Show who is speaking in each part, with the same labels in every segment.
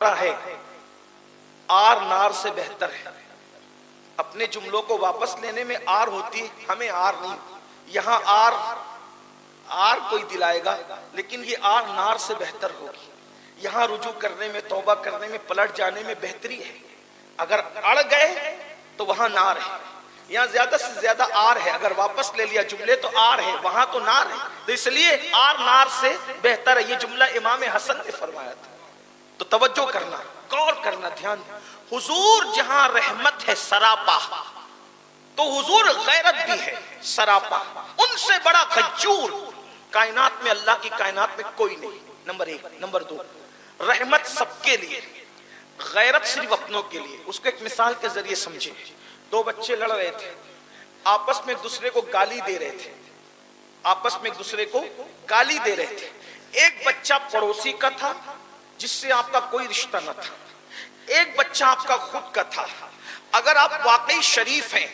Speaker 1: ہے آر نار سے بہتر ہے. اپنے جملوں کو واپس لینے میں آر ہوتی ہے، ہمیں آر نہیں. یہاں آر کوئی دلائے گا، لیکن یہ آر نار سے بہتر ہوگی. یہاں رجوع کرنے میں، توبہ کرنے میں، پلٹ جانے میں بہتری ہے. اگر اڑ گئے تو وہاں نار ہے. یہاں زیادہ سے زیادہ آر ہے، اگر واپس لے لیا جملے تو آر ہے، وہاں تو نار ہے. تو اس لیے آر نار سے بہتر ہے. یہ جملہ امام حسن نے فرمایا تھا. تو توجہ کرنا، غور کرنا، دھیان. حضور جہاں رحمت ہے سراپا، تو حضور غیرت بھی ہے سراپا. ان سے بڑا غیور کائنات میں، اللہ کی کائنات میں کوئی نہیں. نمبر ایک. نمبر دو، رحمت سب کے لیے، غیرت صرف اپنوں کے لیے. اس کو ایک مثال کے ذریعے سمجھیں. دو بچے لڑ رہے تھے، آپس میں ایک دوسرے کو گالی دے رہے تھے. آپس میں ایک دوسرے کو گالی دے رہے تھے. ایک بچہ پڑوسی کا تھا جس سے آپ کا کوئی رشتہ نہ تھا، ایک بچہ آپ کا خود کا تھا. اگر آپ واقعی شریف ہیں،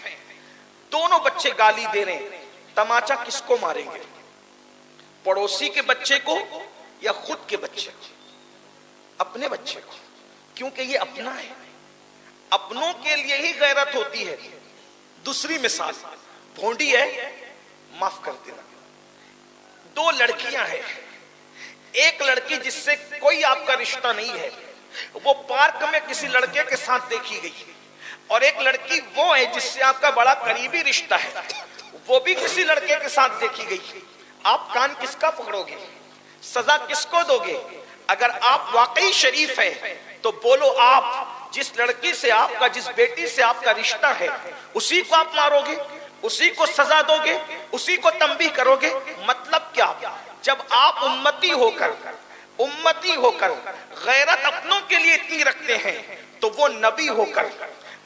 Speaker 1: دونوں بچے گالی دے رہے ہیں، تماچا کس کو ماریں گے؟ پڑوسی کے بچے کو یا خود کے بچے کو؟ اپنے بچے کو، کیونکہ یہ اپنا ہے. اپنوں کے لیے ہی غیرت ہوتی ہے. دوسری مثال، بھونڈی ہے، معاف کر دینا. دو لڑکیاں ہیں، ایک لڑکی جس سے کوئی آپ کا رشتہ نہیں ہے، وہ پارک میں کسی لڑکے کے ساتھ دیکھی گئی. اور ایک لڑکی وہ ہے جس سے آپ کا بڑا قریبی رشتہ ہے، وہ بھی کسی لڑکے کے ساتھ دیکھی گئی. آپ کان کس کا پکڑو گے؟ سزا کس کو دو گے؟ اگر آپ واقعی شریف ہیں تو بولو، آپ جس لڑکی سے، آپ کا جس بیٹی سے آپ کا رشتہ ہے، اسی کو آپ مارو گے، اسی کو سزا دو گے، اسی کو تنبیہ کرو گے. مطلب کیا؟ جب آپ امتی ہو کر غیرت اپنوں کے لیے اتنی رکھتے ہیں، تو وہ نبی ہو کر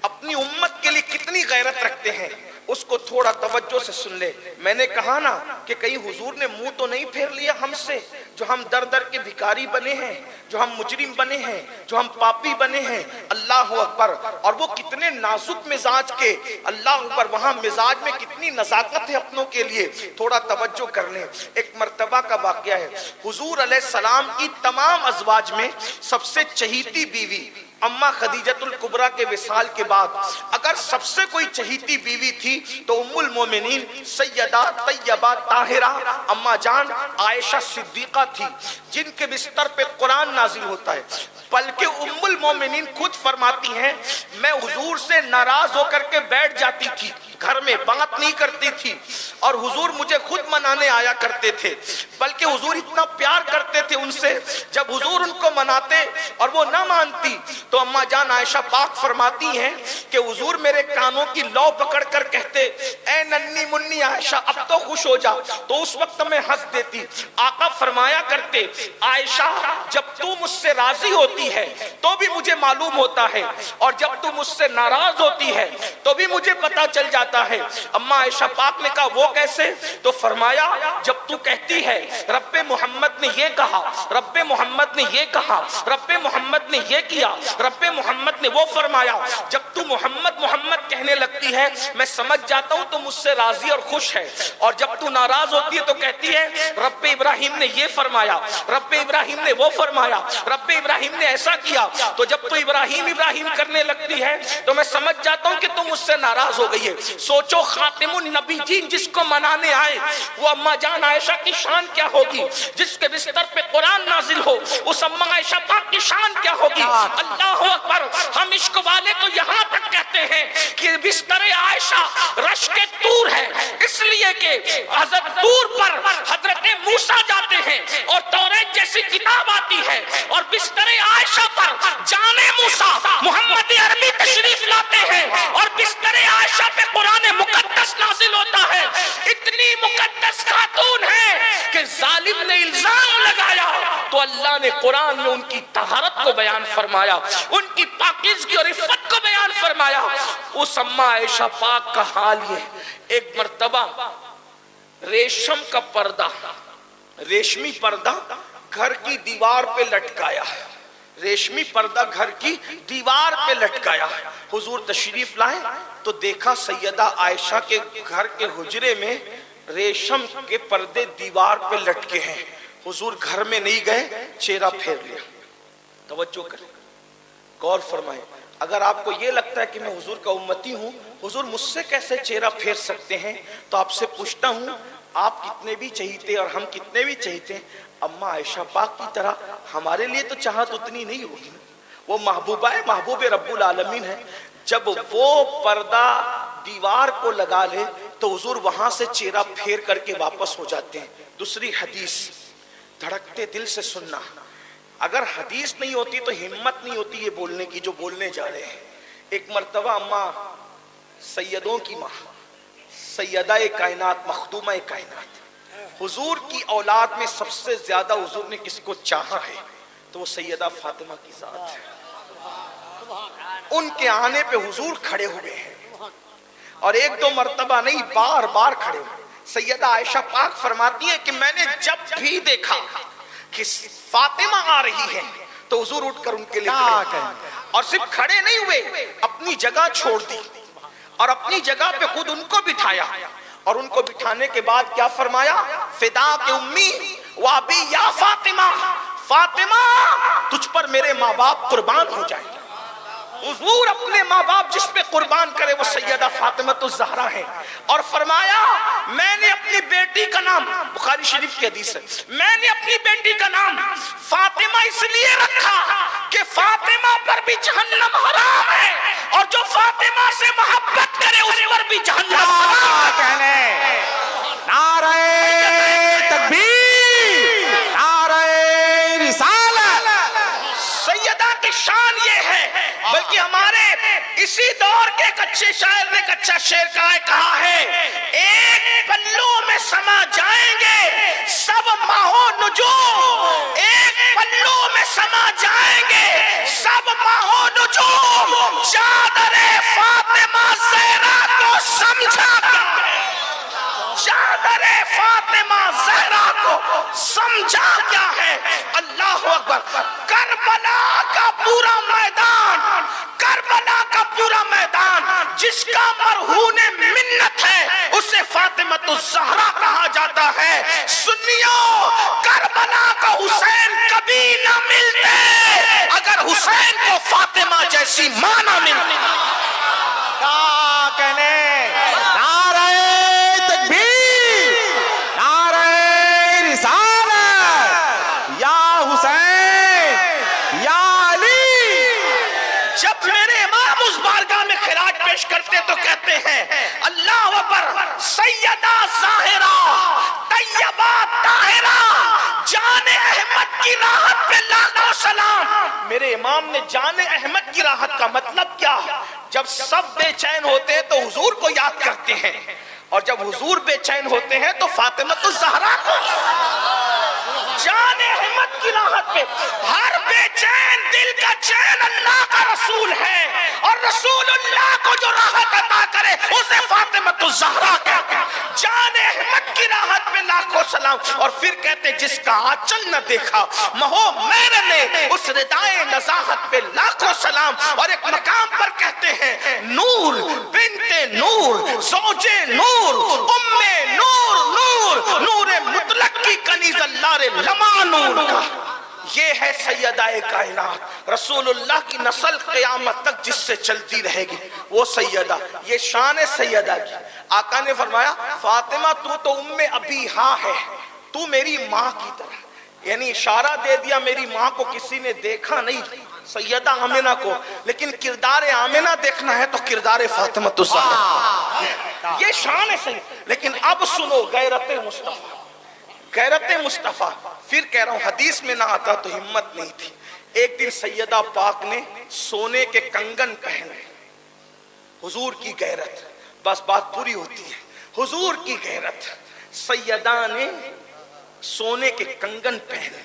Speaker 1: اپنی امت کے لیے کتنی غیرت رکھتے ہیں، اس کو تھوڑا توجہ سے سن لے. میں نے کہا نا کہ کہیں حضور نے منہ تو نہیں پھیر لیا ہم سے، جو ہم در در کے بھکاری بنے ہیں، جو ہم مجرم بنے ہیں، جو ہم پاپی بنے ہیں. اللہ اکبر. اور وہ کتنے نازک مزاج کے، اللہ اکبر، وہاں مزاج میں کتنی نزاکت ہے اپنوں کے لیے. تھوڑا توجہ کر لیں. ایک مرتبہ کا واقعہ ہے. حضور علیہ السلام کی تمام ازواج میں سب سے چہیتی بیوی اما خدیجۃ الکبریٰ کے وصال کے بعد اگر سب سے کوئی چہیتی بیوی تھی تو ام المومنین سیدہ طیبہ طاہرہ اما جان عائشہ صدیقہ تھی، جن کے بستر پہ قرآن نازل ہوتا ہے. بلکہ ام المومنین خود فرماتی ہیں، میں حضور سے ناراض ہو کر کے بیٹھ جاتی تھی، گھر میں بات نہیں کرتی تھی، اور حضور مجھے خود منانے آیا کرتے تھے. بلکہ حضور اتنا پیار کرتے تھے ان سے، جب حضور ان کو مناتے اور وہ نہ مانتی تو اما جان عائشہ پاک فرماتی ہیں کہ حضور میرے کانوں کی لو پکڑ کر کہتے، اے ننی منی عائشہ اب تو خوش ہو جا. تو اس وقت میں ہنس دیتی. آقا فرمایا کرتے، عائشہ جب تو مجھ سے راضی ہوتی ہے تو بھی مجھے معلوم ہوتا ہے، اور جب تو مجھ سے ناراض ہوتی ہے تو بھی مجھے پتا چل جاتا ہے. اما عائشہ پاک نے کہا وہ کیسے؟ تو فرمایا، جب تو کہتی ہے رب محمد نے یہ کہا، رب محمد نے یہ کہا، رب محمد نے یہ کیا، رب محمد نے وہ فرمایا، جب تو محمد محمد کہنے لگتی ہے میں سمجھ جاتا ہوں تو مجھ سے راضی اور خوش ہے. اور جب تو ناراض ہوتی ہے تو کہتی ہے رب ابراہیم نے یہ فرمایا، رب ابراہیم نے وہ فرمایا، رب ابراہیم نے ایسا کیا. تو جب تو ابراہیم ابراہیم کرنے لگتی ہے تو میں سمجھ جاتا ہوں کہ تم مجھ سے ناراض ہو گئی ہے. سوچو خاتم النبی جین جس کو منانے آئے، وہ اما جان عائشہ کی شان کیا ہوگی؟ جس کے بستر پہ قرآن نازل ہو، اس اما عائشہ پاک کی شان کیا ہوگی؟ اللہ اکبر. ہم عشق والے تو یہاں تک کہتے ہیں کہ بستر عائشہ رشک طور ہے، اس لیے کہ حضرت طور پر حضرت موسیٰ جاتے ہیں اور توریت جیسی کتاب آتی ہے، اور بستر عائشہ پر جان موسیٰ محمد عربی تشریف لاتے ہیں، اور بستر عائشہ پہ قرآن مقدس نازل ہوتا ہے. اتنی مقدس خاتون ہے کہ ظالم نے الزام لگایا تو اللہ نے قرآن میں ان کی طہارت کو بیان فرمایا، ان کی پاکیزگی اور عفت کو بیان فرمایا. اس اما عائشہ پاک کا حال یہ، ایک مرتبہ ریشم کا پردہ، ریشمی پردہ گھر کی دیوار پہ لٹکایا، ریشمی پردہ گھر کی دیوار پہ لٹکایا. حضور تشریف لائے تو دیکھا سیدہ عائشہ کے گھر کے حجرے میں ریشم کے پردے دیوار پہ لٹکے ہیں. حضور گھر میں نہیں گئے، چہرہ پھیر لیا. توجہ کریں. غور فرمائیں، اگر آپ کو یہ لگتا ہے کہ میں حضور کا امتی ہوں، حضور مجھ سے کیسے چہرہ پھیر سکتے ہیں، تو آپ سے پوچھتا ہوں آپ کتنے بھی چہیتے اور ہم کتنے بھی چہیتے، اما عائشہ پاک کی طرح ہمارے لیے تو چاہت اتنی نہیں ہوگی. وہ محبوبہ ہے، محبوب رب العالمین ہے. جب وہ پردہ دیوار کو لگا لے تو حضور وہاں سے چہرہ پھیر کر کے واپس ہو جاتے ہیں. دوسری حدیث دھڑکتے دل سے سننا، اگر حدیث نہیں ہوتی تو ہمت نہیں ہوتی یہ بولنے کی جو بولنے جا رہے ہیں. ایک مرتبہ اماں، سیدوں کی ماں، سیدہ کائنات، مخدومہ کائنات، حضور کی اولاد میں سب سے زیادہ حضور نے کس کو چاہا ہے تو وہ سیدہ فاطمہ کی ذات ہے. ان کے آنے پہ حضور کھڑے ہوئے ہیں، اور ایک دو مرتبہ نہیں، بار بار کھڑے ہوئے. سیدہ عائشہ پاک فرماتی ہے کہ میں نے جب بھی دیکھا کہ فاطمہ آ رہی ہے تو حضور اٹھ کر ان کے لیے کھڑے، اور صرف کھڑے نہیں ہوئے، اپنی جگہ چھوڑ دی اور اپنی جگہ پہ خود ان کو بٹھایا، اور ان کو بٹھانے کے بعد کیا فرمایا؟ فدا کے امی وابی یا فاطمہ، فاطمہ تجھ پر میرے ماں باپ قربان ہو جائیں. حضور اپنے ماں باپ جس پہ قربان کرے وہ سیدہ فاطمہ الزہرا ہے. اور فرمایا میں نے اپنی بیٹی کا نام، بخاری شریف کی حدیث ہے، میں نے اپنی بیٹی کا نام فاطمہ اس لیے رکھا کہ فاطمہ پر بھی جہنم حرام ہے، اور جو فاطمہ سے محبت کرے اس پر بھی جہنم حرام ہے.
Speaker 2: نعرہ تکبیر، نعرہ رسالت.
Speaker 1: سیدہ کی شان یہ ہے، بلکہ ہمارے اسی دور کے ایک اچھے شاعر نے ایک اچھا شعر کہا ہے، ایک پلو میں سما جائیں گے سب ماہو نجوم، ایک پلو میں سما جائیں گے سب ماہو نجوم، چادر فاطمہ زہرا کو سمجھا کر، چادر فاطمہ زہرا کو سمجھا کیا ہے. اللہ اکبر. کربلا کا پورا میدان، کربلا کا پورا میدان جس کا مرہون منت ہے اسے فاطمہ الزہرا کہا جاتا ہے. سنیو، کربلا کو حسین کبھی نہ ملتے اگر حسین کو فاطمہ جیسی ماں نہ ملتی.
Speaker 2: کیا کہنے؟ نعرہ تکبیر، نعرہ رسالت. یا حسین، یا علی.
Speaker 1: جب میرے امام اس بارگاہ میں خراج پیش کرتے تو کہتے ہیں اللہ اکبر، سیدہ ظاہرہ طیبہ طاہرہ جان احمد کی راحت پہ لاکھوں سلام. میرے امام نے جان احمد کی راحت کا مطلب کیا؟ جب سب بے چین ہوتے ہیں تو حضور کو یاد کرتے ہیں، اور جب حضور بے چین ہوتے ہیں تو فاطمہ الزہرا کو. جان احمد کی راحت پہ ہر بے چین دل کا چین اللہ کا رسول ہے، اور رسول اللہ کو جو راحت عطا کرے اسے فاطمہ الزہرا کہتے ہیں. جان احمد کی راحت پہ لاکھوں سلام. اور پھر کہتے جس کا آنچل نہ دیکھا مہو میر نے اس ردائے نزاہت پہ لاکھوں سلام. اور ایک مقام پر کہتے ہیں نور بنت نور زوج نور ام نور نور نور مطلق کی کنیز اللہ لما نور کا. یہ ہے سیدہ کائنات، رسول اللہ کی نسل قیامت تک جس سے چلتی رہے گی وہ سیدہ. یہ شان ہے سیدہ کی. آقا نے فرمایا فاطمہ تو ام ابی ہاں ہے، تو میری ماں کی طرح. یعنی اشارہ دے دیا میری ماں کو کسی نے دیکھا نہیں، سیدہ آمنہ کو، لیکن کردار آمنہ دیکھنا ہے تو کردار فاطمہ الزہرا. یہ شان ہے سید. لیکن اب سنو غیرت مصطفیٰ، غیرت مصطفیٰ. پھر کہہ رہا ہوں حدیث میں نہ آتا تو ہمت نہیں تھی. ایک دن سیدہ پاک نے سونے کے کنگن پہنے. حضور کی غیرت، بس بات پوری ہوتی ہے. حضور کی غیرت، سیدہ نے سونے کے کنگن پہنے.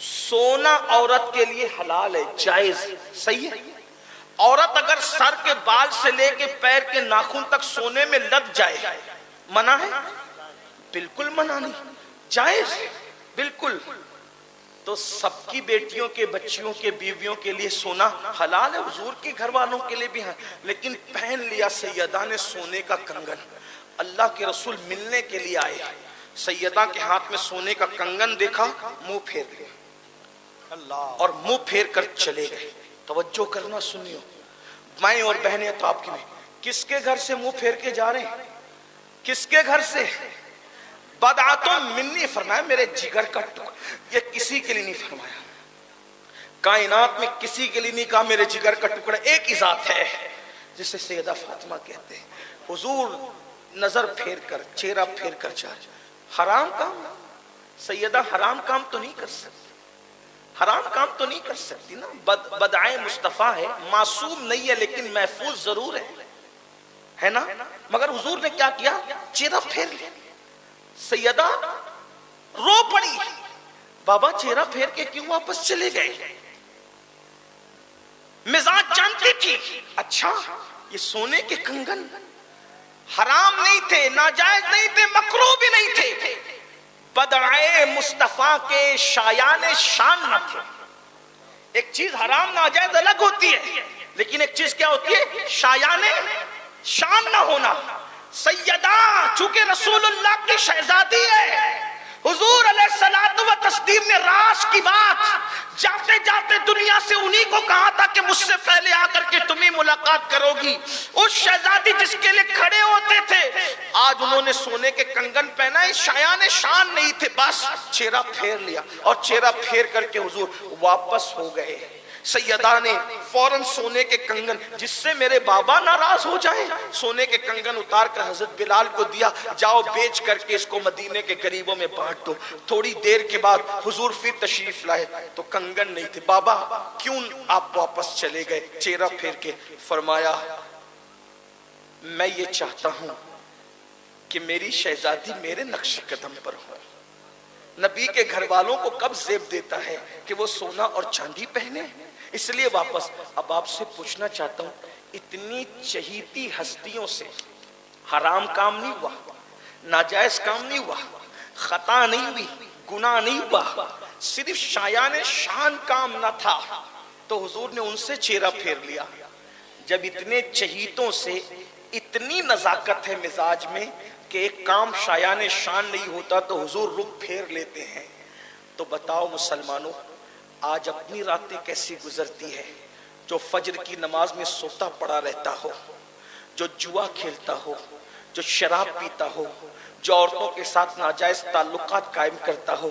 Speaker 1: سونا عورت کے لیے حلال ہے، جائز، صحیح ہے. عورت اگر سر کے بال سے لے کے پیر کے ناخن تک سونے میں لگ جائے منع ہے؟ بالکل منع نہیں، جائز بالکل. تو سب کی بیٹیوں کے، بچیوں کے، بیویوں کے لیے سونا حلال ہے، حضور کے گھر والوں کے لیے بھی ہے. لیکن پہن لیا سیدہ نے سونے کا کنگن. اللہ کے رسول ملنے کے لیے آئے، سیدہ کے ہاتھ میں سونے کا کنگن دیکھا، منہ پھیر گئے اور منہ پھیر کر چلے گئے. تو توجہ کرنا سنیو، مائیں اور بہنیں تو آپ کی میں، کس کے گھر سے منہ پھیر کے جا رہے ہیں؟ کس کے گھر سے؟ بدعتم منی فرمایا، میرے جگر کا ٹکڑا، یہ کسی کے لیے نہیں فرمایا، کائنات میں کسی کے لیے نہیں کہا میرے جگر کا ٹکڑا، ایک ہی ذات ہے جسے سیدہ فاطمہ کہتے ہیں۔ حضور نظر پھیر کر، چہرہ پھیر کر جا رہے، حرام کام، سیدہ حرام کام تو نہیں کر سکتی، حرام کام تو نہیں کر سکتی نا، بدعائے مصطفیٰ ہے، معصوم نہیں ہے لیکن محفوظ ضرور ہے نا، مگر حضور نے کیا کیا؟ چہرہ پھیر لیا، سیدہ رو پڑی، بابا چہرہ پھیر کے کیوں واپس چلے گئے؟ مزاج جانتی تھی، اچھا یہ سونے کے کنگن حرام نہیں تھے، ناجائز نہیں تھے، مکروہ بھی نہیں تھے، بدعائے مصطفیٰ کے شایان شان نہ تھے۔ ایک چیز حرام ناجائز الگ ہوتی ہے، لیکن ایک چیز کیا ہوتی ہے؟ شایان شان نہ ہونا۔ سیدہ چونکہ رسول اللہ کی شہزادی ہے، حضور علیہ الصلوۃ والتسلیم نے راز کی بات جاتے جاتے دنیا سے انہی کو کہا تھا کہ مجھ سے پہلے آ کر کے تمہیں ملاقات کرو گی، اس شہزادی جس کے لیے کھڑے ہوتے تھے، آج انہوں نے سونے کے کنگن پہنا ہے، شایان شان نہیں تھے، بس چہرہ پھیر لیا اور چہرہ پھیر کر کے حضور واپس ہو گئے۔ سیدہ نے فوراً سونے کے کنگن، جس سے میرے بابا ناراض ہو جائیں، سونے کے کنگن اتار کر حضرت بلال کو دیا، جاؤ بیچ کر کے اس کو مدینے کے غریبوں میں بانٹ دو۔ تھوڑی دیر کے بعد حضور پھر تشریف لائے تو کنگن نہیں تھے، بابا کیوں آپ واپس چلے گئے؟ چہرہ پھیر کے فرمایا، میں یہ چاہتا ہوں کہ میری شہزادی میرے نقش قدم پر ہو۔ نبی کے گھر والوں کو کب زیب دیتا ہے کہ وہ سونا اور چاندی پہنے، اس لیے واپس۔ اب آپ سے پوچھنا چاہتا ہوں، اتنی چہیتی ہستیوں سے حرام کام نہیں ہوا، ناجائز کام نہیں ہوا، خطا نہیں ہوئی، گناہ نہیں ہوا، صرف شایان شان کام نہ تھا تو حضور نے ان سے چہرہ پھیر لیا۔ جب اتنے چہیتوں سے اتنی نزاکت ہے مزاج میں کہ ایک کام شایان شان نہیں ہوتا تو حضور رخ پھیر لیتے ہیں، تو بتاؤ مسلمانوں آج اپنی راتیں کیسی گزرتی ہے؟ جو فجر کی نماز میں سوتا پڑا رہتا ہو، جو جوا کھیلتا ہو، جو شراب پیتا ہو، جو عورتوں کے ساتھ ناجائز تعلقات قائم کرتا ہو،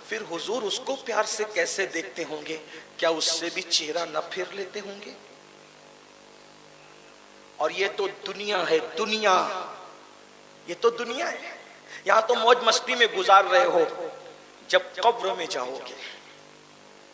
Speaker 1: پھر حضور اس کو پیار سے کیسے دیکھتے ہوں گے؟ کیا اس سے بھی چہرہ نہ پھیر لیتے ہوں گے؟ اور یہ تو دنیا ہے، دنیا، یہ تو دنیا ہے، یہاں تو موج مستی میں گزار رہے ہو۔ جب قبر میں جاؤ گے،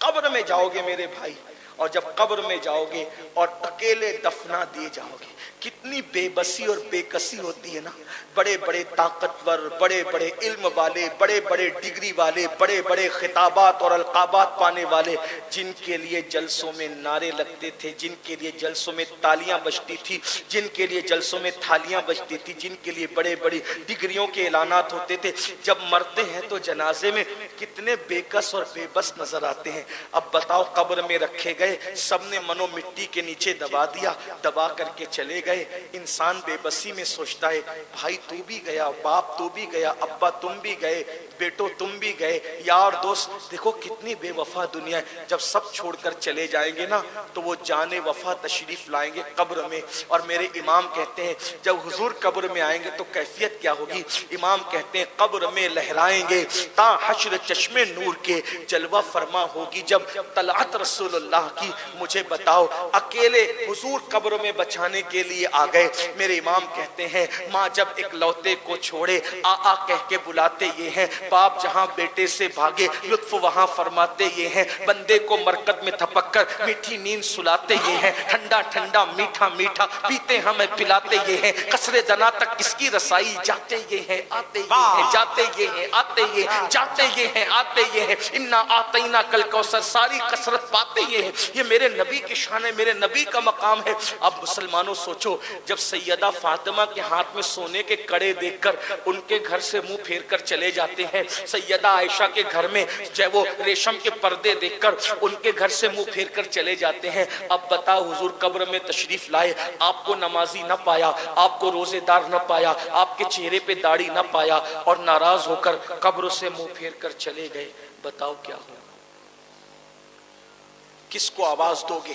Speaker 1: قبر میں جاؤ گے میرے بھائی، اور جب قبر میں جاؤ گے اور اکیلے دفنا دیے جاؤ گے، کتنی بے بسی اور بے کسی ہوتی ہے نا۔ بڑے بڑے طاقتور، بڑے بڑے علم والے، بڑے بڑے ڈگری والے، بڑے بڑے خطابات اور القابات پانے والے، جن کے لیے جلسوں میں نعرے لگتے تھے، جن کے لیے جلسوں میں تالیاں بجتی تھی، جن کے لیے جلسوں میں تھالیاں بجتی تھی، جن کے لیے بڑے بڑی ڈگریوں کے اعلانات ہوتے تھے، جب مرتے ہیں تو جنازے میں کتنے بے کس اور بے بس نظر آتے ہیں۔ اب بتاؤ قبر میں رکھے گئے، سب نے منو مٹی کے نیچے دبا دیا، دبا کر کے چلے گئے۔ انسان بے بسی میں سوچتا ہے بھائی تو بھی گیا، باپ تو بھی گیا، ابا تم بھی گئے، بیٹو تم بھی گئے، یار دوست، دیکھو کتنی بے وفا دنیا ہے۔ جب سب چھوڑ کر چلے جائیں گے نا تو وہ جان وفا تشریف لائیں گے قبر میں، اور میرے امام کہتے ہیں جب حضور قبر میں آئیں گے تو کیفیت کیا ہوگی؟ امام کہتے ہیں قبر میں لہرائیں گے تا حشر چشم نور کے جلوہ فرما ہوگی جب طلعت رسول اللہ کی۔ مجھے بتاؤ اکیلے حضور قبر میں بچانے کے لیے آ گئے، میرے امام کہتے ہیں ماں جب ایک لوتے کو چھوڑے آ کہہ کے بلاتے یہ ہیں، باپ جہاں بیٹے سے بھاگے لطف وہاں فرماتے یہ ہیں، بندے کو مرکز میں تھپک کر میٹھی نیند سلاتے یہ ہیں، ٹھنڈا ٹھنڈا میٹھا میٹھا پیتے ہمیں پلاتے یہ ہیں، قصر دنا تک کس کی رسائی جاتے یہ ہیں آتے یہ ہیں، جاتے یہ ہیں آتے یہ ہیں، جاتے یہ ہیں آتے یہ ہیں، انا آتینا کل کوثر، ساری کثرت پاتے یہ ہیں۔ یہ میرے نبی کی شان ہے، میرے نبی کا مقام ہے۔ اب مسلمانوں سوچو جب سیدہ فاطمہ کے ہاتھ میں سونے کے کڑے دیکھ کر ان کے گھر سے منہ پھیر کر چلے جاتے ہیں، سیدہ عائشہ کے گھر میں جو وہ ریشم کے پردے دیکھ کر ان کے گھر سے منہ پھیر کر چلے جاتے ہیں، اب بتاؤ حضور قبر میں تشریف لائے، آپ کو نمازی نہ پایا، آپ کو روزے دار نہ پایا، آپ کے چہرے پہ داڑھی نہ پایا، اور ناراض ہو کر قبر سے منہ پھیر کر چلے گئے، بتاؤ کیا ہوگا؟ کس کو آواز دو گے؟